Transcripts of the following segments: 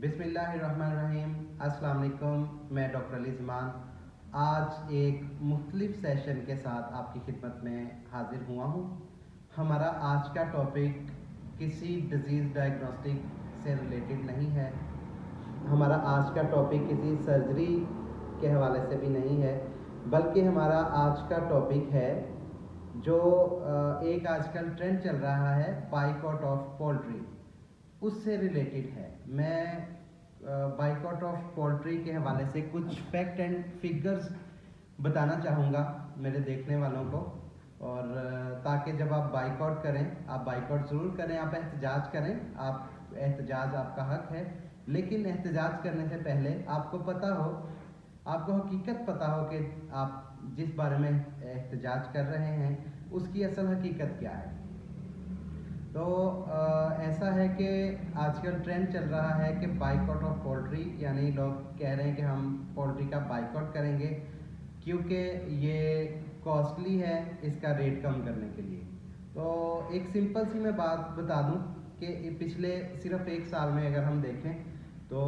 बिस्मिल्लाहिर्रहमानिर्रहीम। अस्सलाम वालेकुम। मैं डॉक्टर अली ज़मान आज एक मुख्तलिफ सेशन के साथ आपकी खिदमत में हाजिर हुआ हूँ। हमारा आज का टॉपिक किसी डिज़ीज़ डायग्नोस्टिक से रिलेटेड नहीं है। हमारा आज का टॉपिक किसी सर्जरी के हवाले से भी नहीं है, बल्कि हमारा आज का टॉपिक है जो एक आजकल ट्रेंड चल रहा है, बाइकॉट ऑफ पोल्ट्री, उससे रिलेटेड है। मैं बाइकॉट ऑफ पोल्ट्री के हवाले से कुछ फैक्ट एंड फिगर्स बताना चाहूँगा मेरे देखने वालों को, और ताकि जब आप बाइकआउट करें, आप बाइकआउट ज़रूर करें, आप एहतजाज करें, आप एहतजाज आपका हक है, लेकिन एहतजाज करने से पहले आपको पता हो, आपको हकीकत पता हो कि आप जिस बारे में एहतजाज कर रहे हैं उसकी असल हकीकत क्या है। तो ऐसा है कि आजकल ट्रेंड चल रहा है कि बाइकआउट ऑफ पोल्ट्री, यानी लोग कह रहे हैं कि हम पोल्ट्री का बाइकआउट करेंगे क्योंकि ये कॉस्टली है, इसका रेट कम करने के लिए। तो एक सिंपल सी मैं बात बता दूं कि पिछले सिर्फ एक साल में अगर हम देखें तो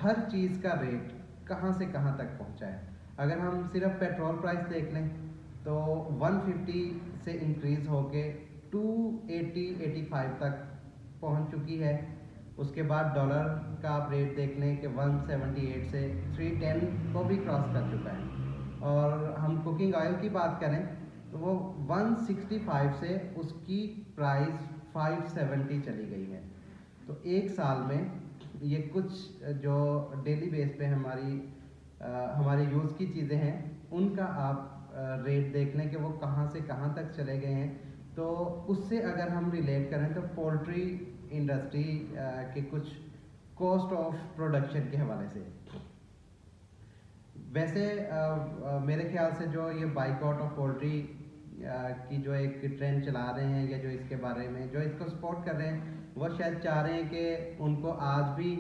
हर चीज़ का रेट कहां से कहां तक पहुंचा है। अगर हम सिर्फ पेट्रोल प्राइस देख लें तो 150 से इंक्रीज़ होके 280-85 तक पहुंच चुकी है। उसके बाद डॉलर का आप रेट देख लें कि 178 से 310 को भी क्रॉस कर चुका है। और हम कुकिंग ऑयल की बात करें तो वो 165 से उसकी प्राइस 570 चली गई है। तो एक साल में ये कुछ जो डेली बेस पे हमारे यूज़ की चीज़ें हैं उनका आप रेट देख लें कि वो कहाँ से कहाँ तक चले गए हैं। तो उससे अगर हम रिलेट करें तो पोल्ट्री इंडस्ट्री के कुछ कॉस्ट ऑफ प्रोडक्शन के हवाले से, वैसे मेरे ख्याल से जो ये बाइकआउट ऑफ पोल्ट्री की जो एक ट्रेंड चला रहे हैं या जो इसके बारे में जो इसको सपोर्ट कर रहे हैं, वो शायद चाह रहे हैं कि उनको आज भी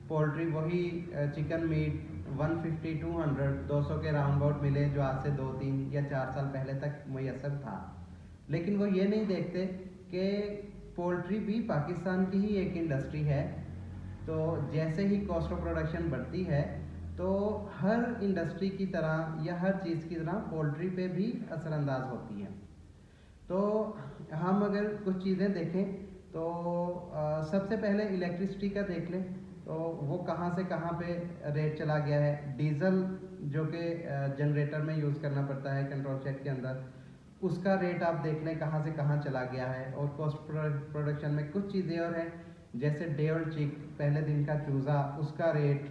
पोल्ट्री वही चिकन मीट 150, 200, 200 के राउंड अबाउट मिले जो आज से 2, 3 या 4 साल पहले तक मुयस्सर था। लेकिन वो ये नहीं देखते कि पोल्ट्री भी पाकिस्तान की ही एक इंडस्ट्री है। तो जैसे ही कॉस्ट ऑफ प्रोडक्शन बढ़ती है तो हर इंडस्ट्री की तरह या हर चीज़ की तरह पोल्ट्री पे भी असरअंदाज होती है। तो हम अगर कुछ चीज़ें देखें तो सबसे पहले इलेक्ट्रिसिटी का देख लें तो वो कहाँ से कहाँ पे रेट चला गया है। डीजल जो कि जनरेटर में यूज़ करना पड़ता है कंट्रोल शेड के अंदर, उसका रेट आप देख लें कहाँ से कहाँ चला गया है। और कॉस्ट प्रोडक्शन में कुछ चीज़ें और हैं, जैसे डे ओल्ड चिक, पहले दिन का चूज़ा, उसका रेट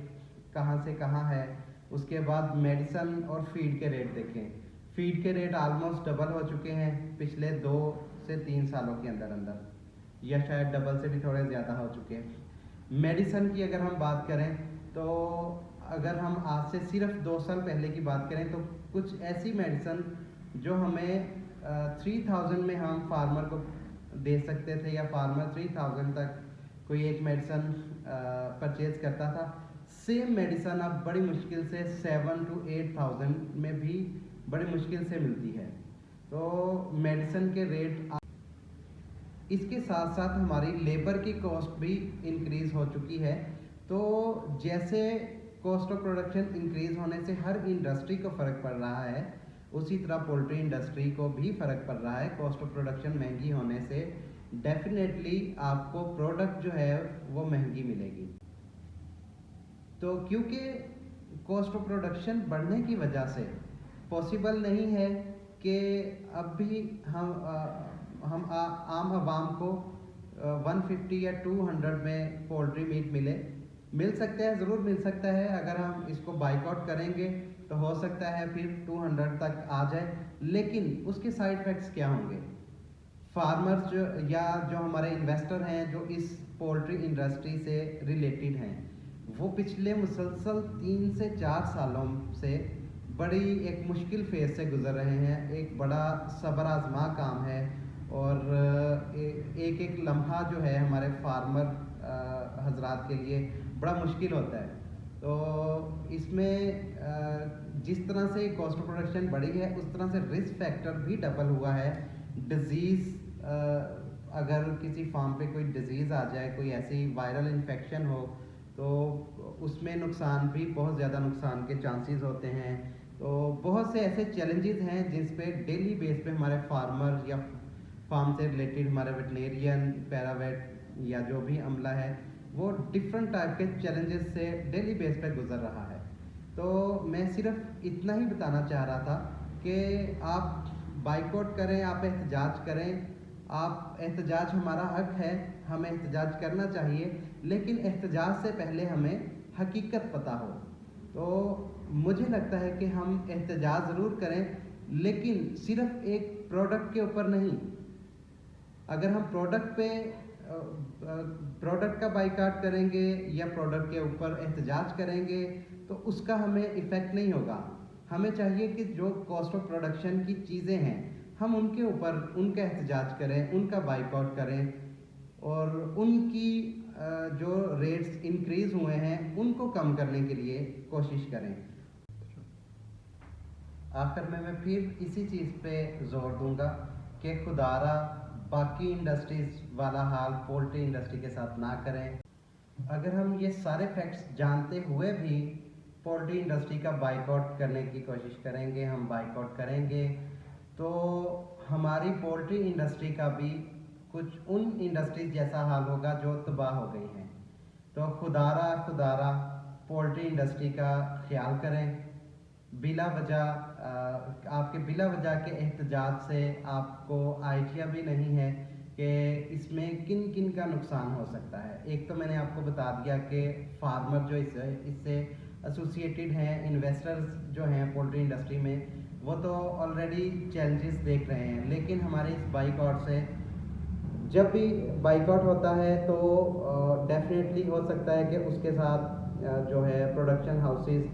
कहाँ से कहाँ है। उसके बाद मेडिसन और फीड के रेट देखें, फीड के रेट आलमोस्ट डबल हो चुके हैं पिछले 2 से 3 सालों के अंदर अंदर, या शायद डबल से भी थोड़े ज़्यादा हो चुके हैं। मेडिसन की अगर हम बात करें तो अगर हम आज से सिर्फ 2 साल पहले की बात करें तो कुछ ऐसी मेडिसन जो हमें 3000 में हम फार्मर को दे सकते थे, या फार्मर 3000 तक कोई एक मेडिसन परचेज करता था, सेम मेडिसन अब बड़ी मुश्किल से 7 to 8000 में भी बड़ी मुश्किल से मिलती है। तो मेडिसन के रेट, इसके साथ साथ हमारी लेबर की कॉस्ट भी इंक्रीज़ हो चुकी है। तो जैसे कॉस्ट ऑफ प्रोडक्शन इंक्रीज़ होने से हर इंडस्ट्री को फ़र्क पड़ रहा है, उसी तरह पोल्ट्री इंडस्ट्री को भी फ़र्क पड़ रहा है। कॉस्ट ऑफ प्रोडक्शन महंगी होने से डेफिनेटली आपको प्रोडक्ट जो है वो महंगी मिलेगी। तो क्योंकि कॉस्ट ऑफ प्रोडक्शन बढ़ने की वजह से पॉसिबल नहीं है कि अब भी हम आम आवाम को 150 या 200 में पोल्ट्री मीट मिल सकता है, ज़रूर मिल सकता है। अगर हम इसको बाइकआउट करेंगे तो हो सकता है फिर 200 तक आ जाए, लेकिन उसके साइड इफ़ेक्ट्स क्या होंगे। फार्मर्स जो हमारे इन्वेस्टर हैं जो इस पोल्ट्री इंडस्ट्री से रिलेटेड हैं, वो पिछले मुसलसल 3 से 4 सालों से बड़ी एक मुश्किल फेज से गुजर रहे हैं। एक बड़ा सब्र आज़मा काम है, और एक एक लम्हा जो है हमारे फार्मर हजरात के लिए बड़ा मुश्किल होता है। तो इसमें जिस तरह से कॉस्ट ऑफ प्रोडक्शन बढ़ी है, उस तरह से रिस्क फैक्टर भी डबल हुआ है। डिज़ीज़, अगर किसी फार्म पे कोई डिज़ीज़ आ जाए, कोई ऐसी वायरल इन्फेक्शन हो, तो उसमें नुकसान भी, बहुत ज़्यादा नुकसान के चांसेस होते हैं। तो बहुत से ऐसे चैलेंजेस हैं जिस पे डेली बेस पे हमारे फार्मर या फार्म से रिलेटेड हमारे वेटनेरियन, पैरावेट या जो भी अमला है वो डिफरेंट टाइप के चैलेंजेस से डेली बेस पे गुजर रहा है। तो मैं सिर्फ इतना ही बताना चाह रहा था कि आप बाइकआउट करें, आप एहतजाज करें। आप एहतजाज हमारा हक है, हमें एहतजाज करना चाहिए, लेकिन एहतजाज से पहले हमें हकीकत पता हो। तो मुझे लगता है कि हम एहतजाज ज़रूर करें, लेकिन सिर्फ एक प्रोडक्ट के ऊपर नहीं। अगर हम प्रोडक्ट का बाइकाट करेंगे या प्रोडक्ट के ऊपर एहतजाज करेंगे तो उसका हमें इफ़ेक्ट नहीं होगा। हमें चाहिए कि जो कॉस्ट ऑफ प्रोडक्शन की चीज़ें हैं हम उनके ऊपर उनका एहतजाज करें, उनका बाइकआउट करें और उनकी जो रेट्स इंक्रीज़ हुए हैं उनको कम करने के लिए कोशिश करें। आखिर में मैं फिर इसी चीज़ पे जोर दूंगा कि खुदारा बाकी इंडस्ट्रीज़ वाला हाल पोल्ट्री इंडस्ट्री के साथ ना करें। अगर हम ये सारे फैक्ट्स जानते हुए भी पोल्ट्री इंडस्ट्री का बाइकआउट करने की कोशिश करेंगे, हम बाइकआउट करेंगे, तो हमारी पोल्ट्री इंडस्ट्री का भी कुछ उन इंडस्ट्रीज जैसा हाल होगा जो तबाह हो गई हैं। तो खुदारा पोल्ट्री इंडस्ट्री का ख्याल करें। बिला वजह आपके बिला वजह के एहतजाज से आपको आइडिया भी नहीं है कि इसमें किन किन का नुकसान हो सकता है। एक तो मैंने आपको बता दिया कि फार्मर जो इससे एसोसिएटेड हैं, इन्वेस्टर्स जो हैं पोल्ट्री इंडस्ट्री में, वो तो ऑलरेडी चैलेंजेस देख रहे हैं। लेकिन हमारे इस बाइकआउट से, जब भी बाइकआउट होता है तो डेफिनेटली हो सकता है कि उसके साथ जो है प्रोडक्शन हाउसेस,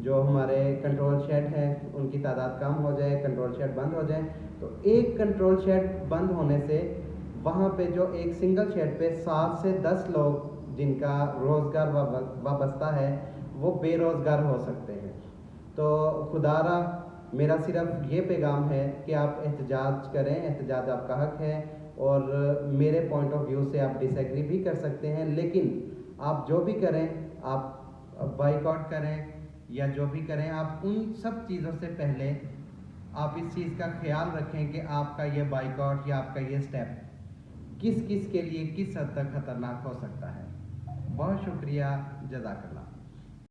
जो हमारे कंट्रोल शेड है, उनकी तादाद कम हो जाए, कंट्रोल शेड बंद हो जाए। तो एक कंट्रोल शेड बंद होने से वहाँ पे जो एक सिंगल शेड पे 7 से 10 लोग जिनका रोज़गार वाबस्ता है वो बेरोज़गार हो सकते हैं। तो खुदारा मेरा सिर्फ ये पैगाम है कि आप एहतजाज करें, एहतजाज आपका हक है और मेरे पॉइंट ऑफ व्यू से आप डिसएग्री भी कर सकते हैं, लेकिन आप जो भी करें, आप बाइकआउट करें या जो भी करें, आप उन सब चीज़ों से पहले आप इस चीज़ का ख्याल रखें कि आपका ये बाइकआउट या आपका ये स्टेप किस किस के लिए किस हद तक खतरनाक हो सकता है। बहुत शुक्रिया, जज़ाकल्लाह।